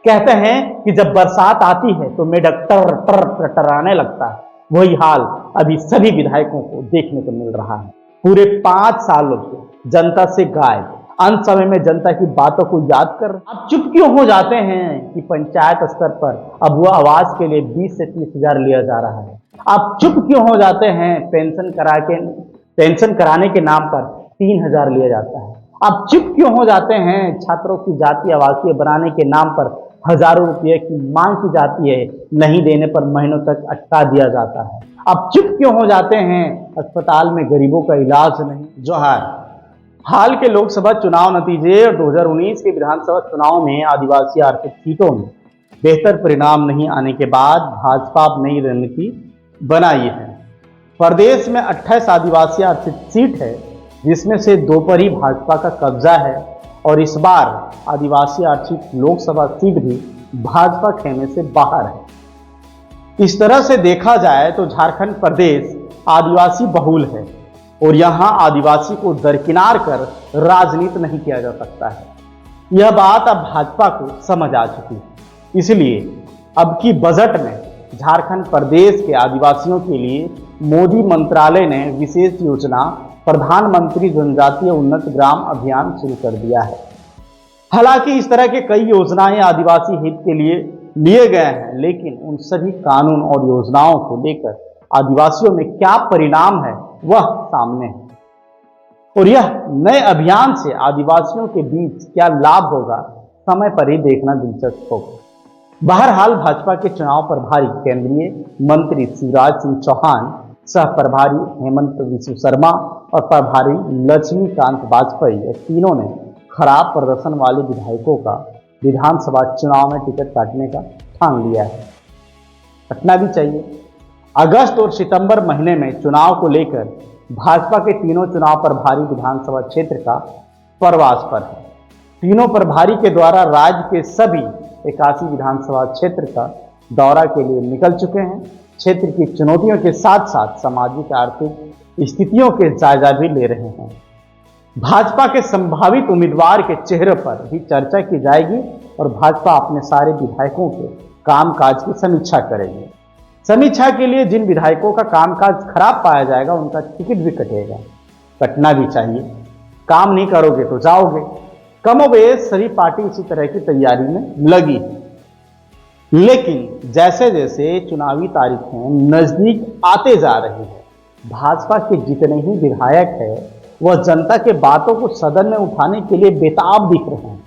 कहते हैं कि जब बरसात आती है तो मेढक टर टर टरटराने लगता है। वही हाल अभी सभी विधायकों को देखने को मिल रहा है। पूरे 5 सालों से जनता से गायब, अंत समय में जनता की बातों को याद कर आप चुप क्यों हो जाते हैं कि पंचायत स्तर पर अब वो आवास के लिए 20 से 30 हजार लिया जा रहा है। आप चुप क्यों हो जाते हैं पेंशन कराने के नाम पर 3,000 लिया जाता है। आप चुप क्यों हो जाते हैं छात्रों की जाति आवासीय बनाने के नाम पर हजारों रुपये की मांग की जाती है, नहीं देने पर महीनों तक अटका दिया जाता है। आप चुप क्यों हो जाते हैं अस्पताल में गरीबों का इलाज नहीं। जोहार। हाल के लोकसभा चुनाव नतीजे और 2019 के विधानसभा चुनाव में आदिवासी आरक्षित सीटों में बेहतर परिणाम नहीं आने के बाद भाजपा नई रणनीति बनाई है। प्रदेश में 28 आदिवासी आरक्षित सीट है, जिसमें से 2 पर ही भाजपा का कब्जा है और इस बार आदिवासी आरक्षित लोकसभा सीट भी भाजपा खेमे से बाहर है। इस तरह से देखा जाए तो झारखंड प्रदेश आदिवासी बहुल है और यहां आदिवासी को दरकिनार कर राजनीति नहीं किया जा सकता है। यह बात अब भाजपा को समझ आ चुकी है। इसलिए अब की बजट में झारखंड प्रदेश के आदिवासियों के लिए मोदी मंत्रालय ने विशेष योजना प्रधानमंत्री जनजातीय उन्नत ग्राम अभियान शुरू कर दिया है। हालांकि इस तरह के कई योजनाएं आदिवासी हित के लिए लिए गए हैं, लेकिन उन सभी कानून और योजनाओं को लेकर आदिवासियों में क्या परिणाम है वह सामने है और यह नए अभियान से आदिवासियों के बीच क्या लाभ होगा, समय पर ही देखना दिलचस्प होगा। बहरहाल भाजपा के चुनाव प्रभारी केंद्रीय मंत्री शिवराज सिंह चौहान, सह प्रभारी हेमंत विश्व शर्मा और प्रभारी लक्ष्मीकांत वाजपेयी, ये तीनों ने खराब प्रदर्शन वाले विधायकों का विधानसभा चुनाव में टिकट काटने का ठान लिया है। कटना भी चाहिए। अगस्त और सितंबर महीने में चुनाव को लेकर भाजपा के तीनों चुनाव प्रभारी विधानसभा क्षेत्र का प्रवास पर है। तीनों प्रभारी के द्वारा राज्य के सभी 81 विधानसभा क्षेत्र का दौरा के लिए निकल चुके हैं। क्षेत्र की चुनौतियों के साथ साथ सामाजिक आर्थिक स्थितियों के जायजा भी ले रहे हैं। भाजपा के संभावित उम्मीदवार के चेहरे पर भी चर्चा की जाएगी और भाजपा अपने सारे विधायकों के कामकाज की समीक्षा करेगी। समीक्षा के लिए जिन विधायकों का कामकाज खराब पाया जाएगा उनका टिकट भी कटेगा। कटना भी चाहिए। काम नहीं करोगे तो जाओगे। कमोबेश सभी पार्टी इसी तरह की तैयारी में लगी है, लेकिन जैसे जैसे चुनावी तारीखें नजदीक आते जा रही है, भाजपा के जितने ही विधायक है वह जनता के बातों को सदन में उठाने के लिए बेताब दिख रहे हैं।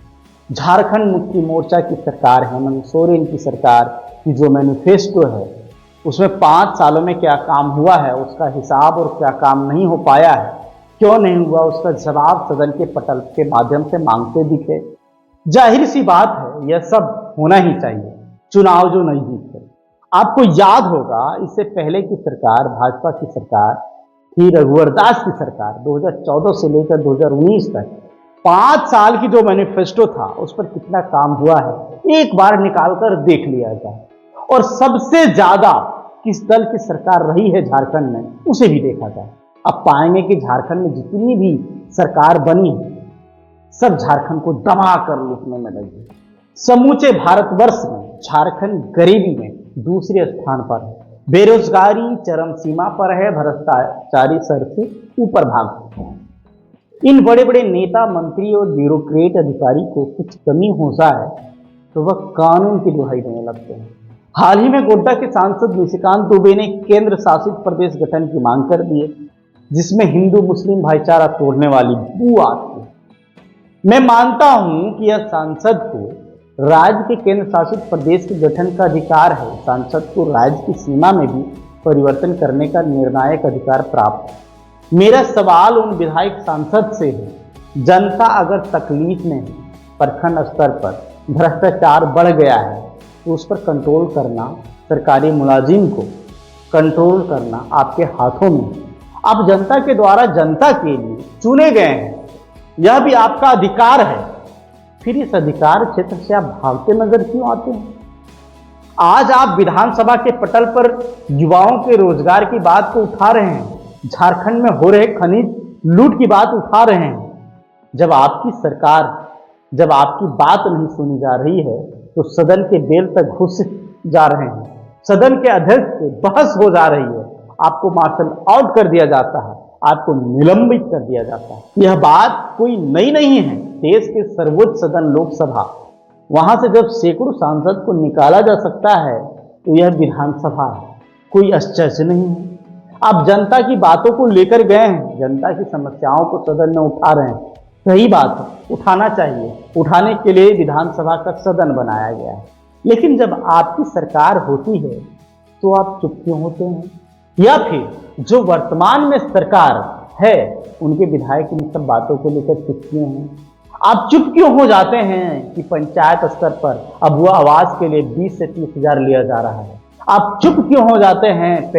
झारखंड मुक्ति मोर्चा की सरकार, हेमंत सोरेन की सरकार की जो मैनिफेस्टो है उसमें 5 सालों में क्या काम हुआ है उसका हिसाब और क्या काम नहीं हो पाया है, क्यों नहीं हुआ, उसका जवाब सदन के पटल के माध्यम से मांगते दिखे। जाहिर सी बात है यह सब होना ही चाहिए। चुनाव जो नजदीक है, आपको याद होगा इससे पहले की सरकार, भाजपा की सरकार थी, रघुवर दास की सरकार, 2014 से लेकर 2019 तक 5 साल की जो मैनिफेस्टो था उस पर कितना काम हुआ है एक बार निकालकर देख लिया जाए। और सबसे ज्यादा किस दल की सरकार रही है झारखंड में उसे भी देखा जाए। अब पाएंगे कि झारखंड में जितनी भी सरकार बनी है सब झारखंड को दबा कर लूटने में लगी। समूचे भारतवर्ष में झारखंड गरीबी में दूसरे स्थान पर है, बेरोजगारी चरम सीमा पर है, भ्रष्टाचारी सर से ऊपर भागते हैं। इन बड़े बड़े नेता मंत्री और ब्यूरोक्रेट अधिकारी को कुछ कमी हो जाए तो वह कानून की दुहाई देने लगते हैं। हाल ही में गोड्डा के सांसद निशिकांत दुबे ने केंद्र शासित प्रदेश गठन की मांग कर दी है, जिसमें हिंदू मुस्लिम भाईचारा तोड़ने वाली बू आती है। मैं मानता हूं कि यह सांसद को राज्य के केंद्र शासित प्रदेश के गठन का अधिकार है। सांसद को राज्य की सीमा में भी परिवर्तन करने का निर्णायक अधिकार प्राप्त है। मेरा सवाल उन विधायक सांसद से है, जनता अगर तकलीफ में है, प्रखंड स्तर पर भ्रष्टाचार बढ़ गया है तो उस पर कंट्रोल करना, सरकारी मुलाजिम को कंट्रोल करना आपके हाथों में है। आप जनता के द्वारा जनता के लिए चुने गए हैं, यह भी आपका अधिकार है। फिर इस अधिकार क्षेत्र से आप भागते नजर क्यों आते हैं? आज आप विधानसभा के पटल पर युवाओं के रोजगार की बात को उठा रहे हैं, झारखंड में हो रहे खनिज लूट की बात उठा रहे हैं। जब आपकी सरकार, जब आपकी बात नहीं सुनी जा रही है तो सदन के बेल तक घुस जा रहे हैं, सदन के अध्यक्ष से बहस हो जा रही है, आपको मार्शल आउट कर दिया जाता है, आपको निलंबित कर दिया जाता है। यह बात कोई नई नहीं है। देश के सर्वोच्च सदन लोकसभा, वहां से जब सैकड़ों सांसद को निकाला जा सकता है तो यह विधानसभा है, कोई आश्चर्य नहीं है। आप जनता की बातों को लेकर गए हैं, जनता की समस्याओं को सदन में उठा रहे हैं, सही बात है, उठाना चाहिए, उठाने के लिए विधानसभा का सदन बनाया गया है। लेकिन जब आपकी सरकार होती है तो आप चुप क्यों होते हैं? या फिर जो वर्तमान में सरकार है उनके विधायक इन सब बातों को लेकर चुप क्यों हैं? आप चुप क्यों हो जाते हैं कि पंचायत स्तर पर अब वो आवास के लिए 20 से 30 हजार लिया जा रहा है? आप चुप क्यों हो जाते हैं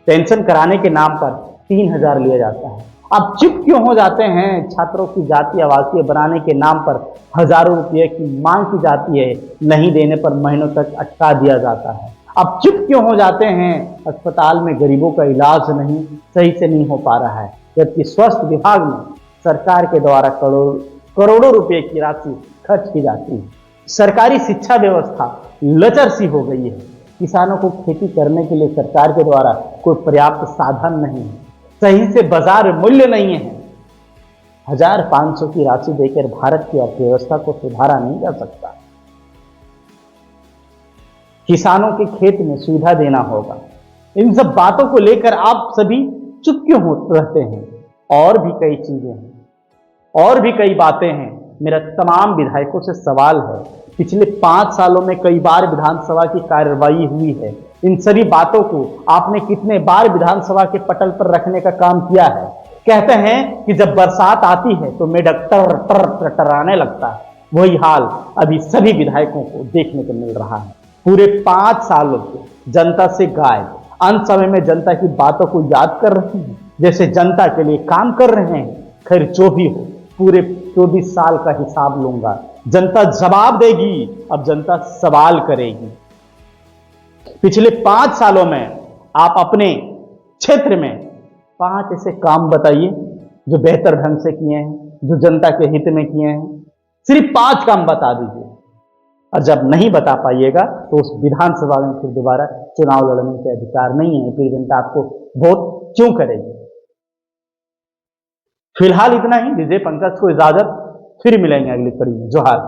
पेंशन कराने के नाम पर 3,000 लिया जाता है? आप चुप क्यों हो जाते हैं छात्रों की जाति आवासीय बनाने के नाम पर हजारों रुपये की मांग की जाती है, नहीं देने पर महीनों तक अटका दिया जाता है? आप चुप क्यों हो जाते हैं अस्पताल में गरीबों का इलाज सही से नहीं हो पा रहा है, जबकि स्वास्थ्य विभाग में सरकार के द्वारा करोड़ों रुपए की राशि खर्च की जाती है? सरकारी शिक्षा व्यवस्था लचर सी हो गई है। किसानों को खेती करने के लिए सरकार के द्वारा कोई पर्याप्त साधन नहीं है, सही से बाजार मूल्य नहीं है। 1,500 की राशि देकर भारत की अर्थव्यवस्था को सुधारा नहीं जा सकता। किसानों के खेत में सुविधा देना होगा। इन सब बातों को लेकर आप सभी चुप क्यों रहते हैं? और भी कई चीजें हैं, और भी कई बातें हैं। मेरा तमाम विधायकों से सवाल है, पिछले 5 सालों में कई बार विधानसभा की कार्यवाही हुई है, इन सभी बातों को आपने कितने बार विधानसभा के पटल पर रखने का काम किया है? कहते हैं कि जब बरसात आती है तो मेढक टर्राने लगता है, वही हाल अभी सभी विधायकों को देखने को मिल रहा है। पूरे 5 सालों से जनता से गायब, अंत समय में जनता की बातों को याद कर रहे हैं, जैसे जनता के लिए काम कर रहे हैं। खैर जो भी हो, पूरे 24 साल का हिसाब लूंगा, जनता जवाब देगी, अब जनता सवाल करेगी। पिछले 5 सालों में आप अपने क्षेत्र में 5 ऐसे काम बताइए जो बेहतर ढंग से किए हैं, जो जनता के हित में किए हैं। सिर्फ 5 काम बता दीजिए, और जब नहीं बता पाइएगा तो उस विधानसभा में फिर दोबारा चुनाव लड़ने के अधिकार नहीं है, फिर जनता आपको वोट क्यों करेगी? फिलहाल इतना ही, दीजिए पंकज को इजाजत, फिर मिलेंगे अगली कड़ी में। जोहार।